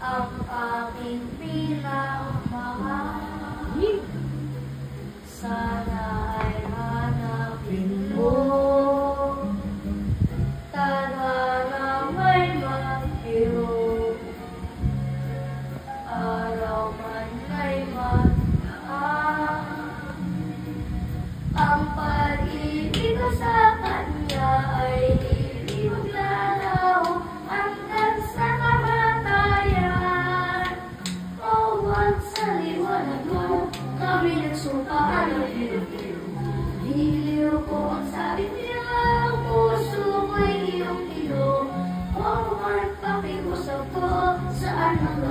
ang aking pinamahal. Sana ay hanapin mo tadhana may magbiyo, araw man ay magdaan. Ang pag-ibig ko sa kanya ay hindi maglalaho hanggang sa kamatayan. O wag sa liwanag mo kami nagsupaan ng hiliw. Hiliw ko ang sabi niya, ang puso ko'y iyong ilo. O magpakiusap ko saan ang